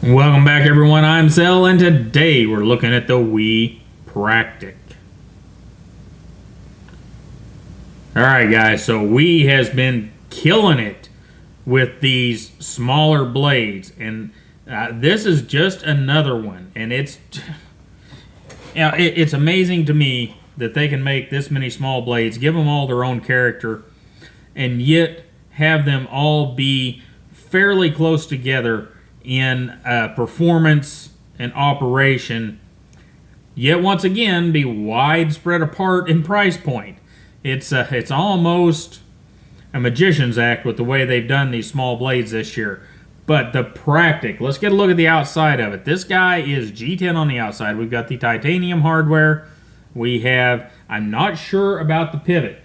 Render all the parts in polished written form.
Welcome back, everyone. I'm Zell, and today we're looking at the Wii Practic. Alright guys, so Wii has been killing it with these smaller blades, and this is just another one, and it's amazing to me that they can make this many small blades, give them all their own character, and yet have them all be fairly close together in performance and operation, yet once again be widespread apart in price point. It's almost a magician's act with the way they've done these small blades this year. But the Practic, let's get a look at the outside of it. This guy is G10 on the outside. We've got the titanium hardware. We have, I'm not sure about the pivot.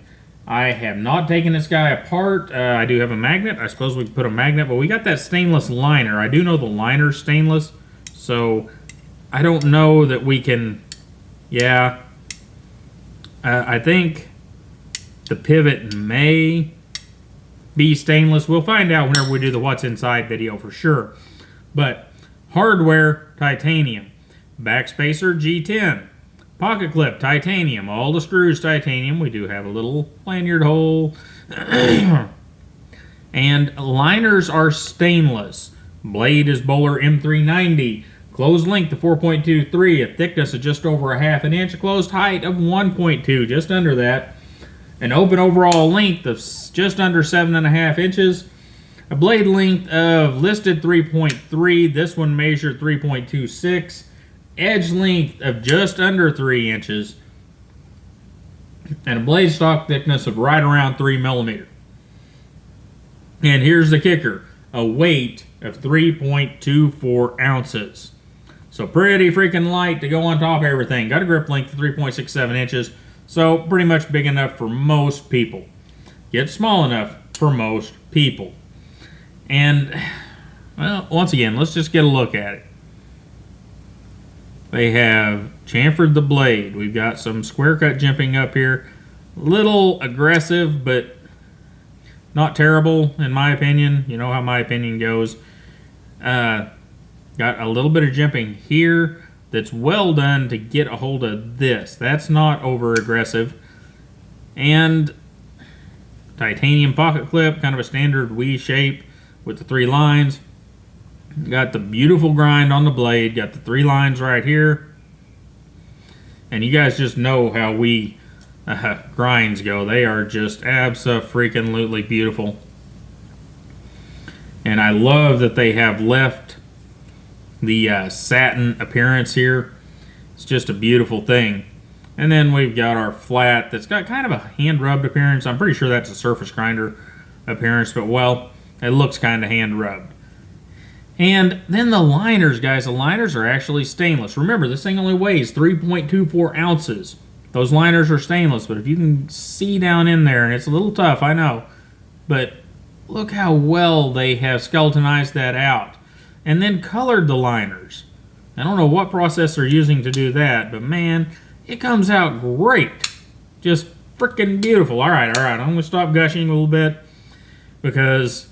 I have not taken this guy apart. I do have a magnet. I suppose we could put a magnet, but we got that stainless liner. I do know the liner's stainless, so I don't know that we can, yeah. I think the pivot may be stainless. We'll find out whenever we do the What's Inside video for sure. But hardware, titanium. Backspacer, G10. Pocket clip, titanium. All the screws, titanium. We do have a little lanyard hole. And liners are stainless. Blade is Bowler M390. Closed length of 4.23. A thickness of just over a half an inch. A closed height of 1.2, just under that. An open overall length of just under 7.5 inches. A blade length of listed 3.3. This one measured 3.26. Edge length of just under 3 inches, and a blade stock thickness of right around 3 millimeters. And here's the kicker, a weight of 3.24 ounces. So pretty freaking light to go on top of everything. Got a grip length of 3.67 inches, so pretty much big enough for most people. Yet small enough for most people. And, well, once again, let's just get a look at it. They have chamfered the blade. We've got some square cut jimping up here. Little aggressive, but not terrible in my opinion. You know how my opinion goes. Got a little bit of jimping here that's well done to get a hold of this. That's not over aggressive. And titanium pocket clip, kind of a standard Wii shape with the 3 lines. Got the beautiful grind on the blade. Got the 3 lines right here. And you guys just know how we grinds go. They are just abso-freaking-lutely beautiful. And I love that they have left the satin appearance here. It's just a beautiful thing. And then we've got our flat that's got kind of a hand-rubbed appearance. I'm pretty sure that's a surface grinder appearance, but well, it looks kind of hand-rubbed. And then the liners, guys, the liners are actually stainless. Remember, this thing only weighs 3.24 ounces. Those liners are stainless, but if you can see down in there, and it's a little tough, I know, but look how well they have skeletonized that out. And then colored the liners. I don't know what process they're using to do that, but man, it comes out great. Just freaking beautiful. All right, I'm going to stop gushing a little bit because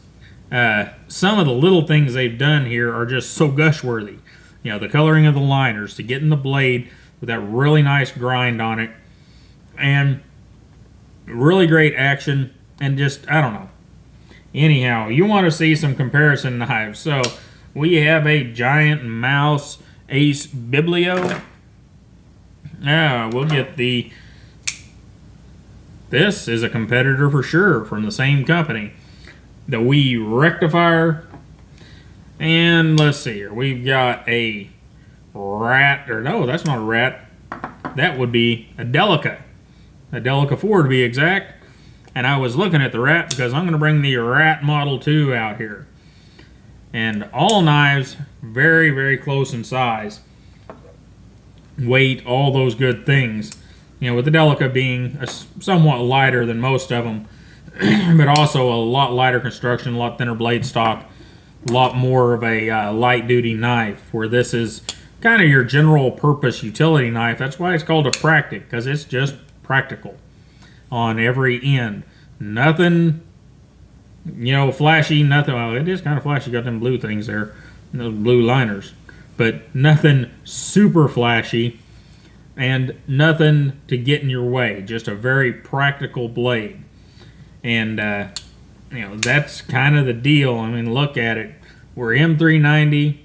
some of the little things they've done here are just so gush-worthy. You know, the coloring of the liners, to get in the blade with that really nice grind on it, and really great action, and just, I don't know. Anyhow, you want to see some comparison knives. So, we have a giant mouse Ace Biblio. We'll get the... This is a competitor for sure from the same company. The Wii Rectifier. And let's see here. We've got a rat, or no, that's not a rat. That would be a Delica. A Delica 4 to be exact. And I was looking at the rat because I'm going to bring the rat Model 2 out here. And all knives very, very close in size. Weight, all those good things. You know, with the Delica being somewhat lighter than most of them. But also a lot lighter construction, a lot thinner blade stock, a lot more of a light-duty knife, where this is kind of your general-purpose utility knife. That's why it's called a Practic, because it's just practical on every end. Nothing, you know, flashy, nothing. Well, it is kind of flashy, got them blue things there. those blue liners, but nothing super flashy and nothing to get in your way. Just a very practical blade. And you know, that's kind of the deal. I mean, look at it. We're M390,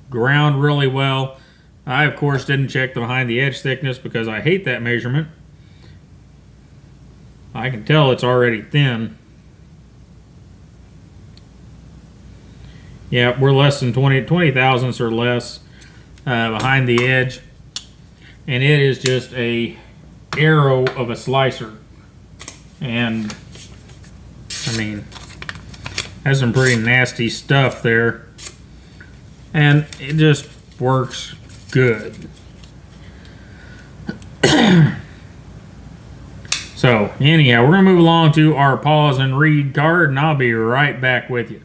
ground really well. I, of course, didn't check the behind the edge thickness because I hate that measurement. I can tell it's already thin. Yeah, we're less than 20 thousandths or less behind the edge. And it is just a arrow of a slicer. And I mean, has some pretty nasty stuff there, and it just works good. So anyhow, we're gonna move along to our pause and read card, and I'll be right back with you.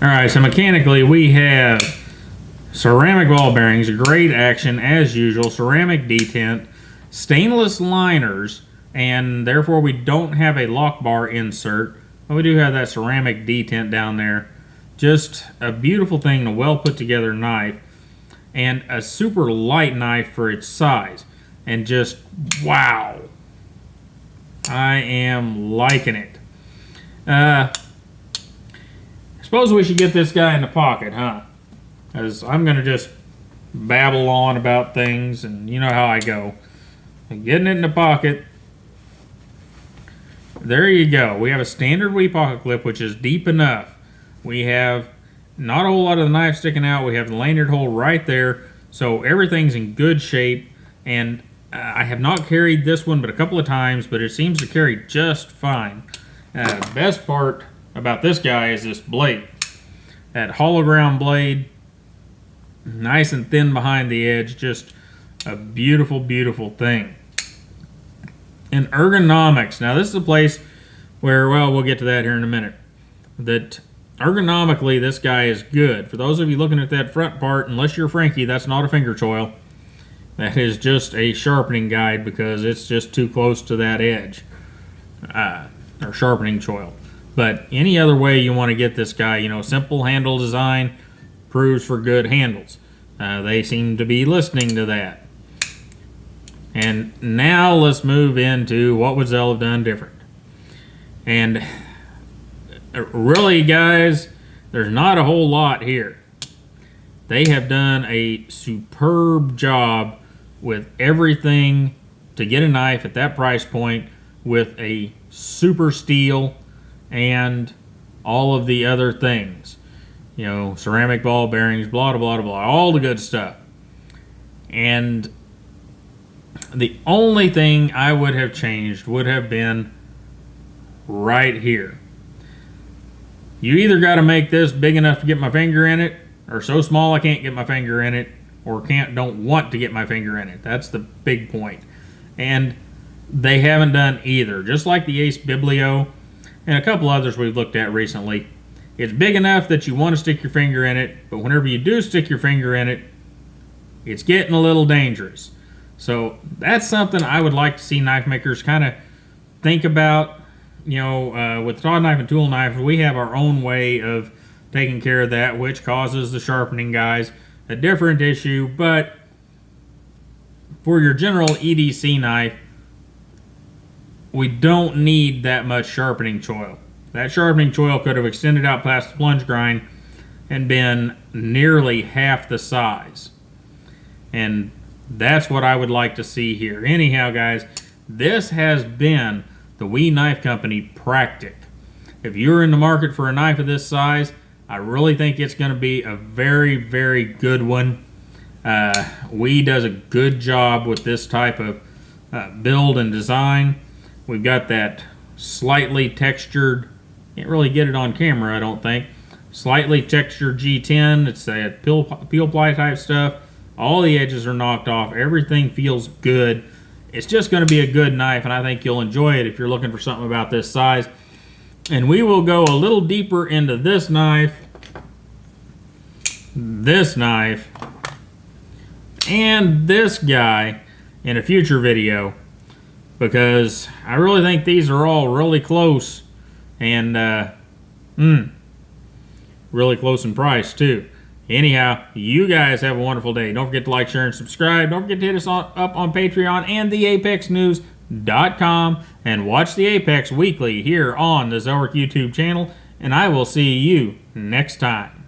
Alright, so mechanically we have ceramic ball bearings, great action as usual, ceramic detent, stainless liners, and therefore we don't have a lock bar insert, but we do have that ceramic detent down there. Just a beautiful thing, a well put together knife, and a super light knife for its size. And just, wow. I am liking it. Suppose we should get this guy in the pocket, huh? Because I'm going to just babble on about things, and you know how I go. And getting it in the pocket. There you go. We have a standard wee pocket clip, which is deep enough. We have not a whole lot of the knife sticking out. We have the lanyard hole right there. So everything's in good shape. And I have not carried this one but a couple of times, but it seems to carry just fine. Best part about this guy is this blade. That hollow ground blade, nice and thin behind the edge, just a beautiful, beautiful thing. And ergonomics, now this is a place where, well, we'll get to that here in a minute, that ergonomically this guy is good. For those of you looking at that front part, unless you're Frankie, that's not a finger choil. That is just a sharpening guide because it's just too close to that edge, or sharpening choil. But any other way you want to get this guy, you know, simple handle design proves for good handles. They seem to be listening to that. And now let's move into what would Zell have done different. And really, guys, there's not a whole lot here. They have done a superb job with everything to get a knife at that price point with a super steel and all of the other things. You know, ceramic ball bearings, blah, blah, blah, blah, all the good stuff. And the only thing I would have changed would have been right here. You either got to make this big enough to get my finger in it, or so small I can't get my finger in it, or don't want to get my finger in it. That's the big point. And they haven't done either. Just like the Ace Biblio and a couple others we've looked at recently. It's big enough that you want to stick your finger in it, but whenever you do stick your finger in it, it's getting a little dangerous. So that's something I would like to see knife makers kind of think about. You know, with Todd Knife and Tool Knife, we have our own way of taking care of that, which causes the sharpening guys a different issue. But for your general EDC knife, we don't need that much sharpening choil. That sharpening choil could have extended out past the plunge grind and been nearly half the size. And that's what I would like to see here. Anyhow, guys, this has been the WE Knife Company Practic. If you're in the market for a knife of this size, I really think it's going to be a very, very good one. WE does a good job with this type of build and design. We've got that slightly textured, can't really get it on camera, I don't think, slightly textured G10. It's a peel ply type stuff. All the edges are knocked off. Everything feels good. It's just going to be a good knife, and I think you'll enjoy it if you're looking for something about this size. And we will go a little deeper into this knife, and this guy in a future video, because I really think these are all really close, and really close in price too. Anyhow, you guys have a wonderful day. Don't forget to like, share, and subscribe. Don't forget to hit us up on Patreon and theapexnews.com, and watch the Apex weekly here on the Zelrick YouTube channel, and I will see you next time.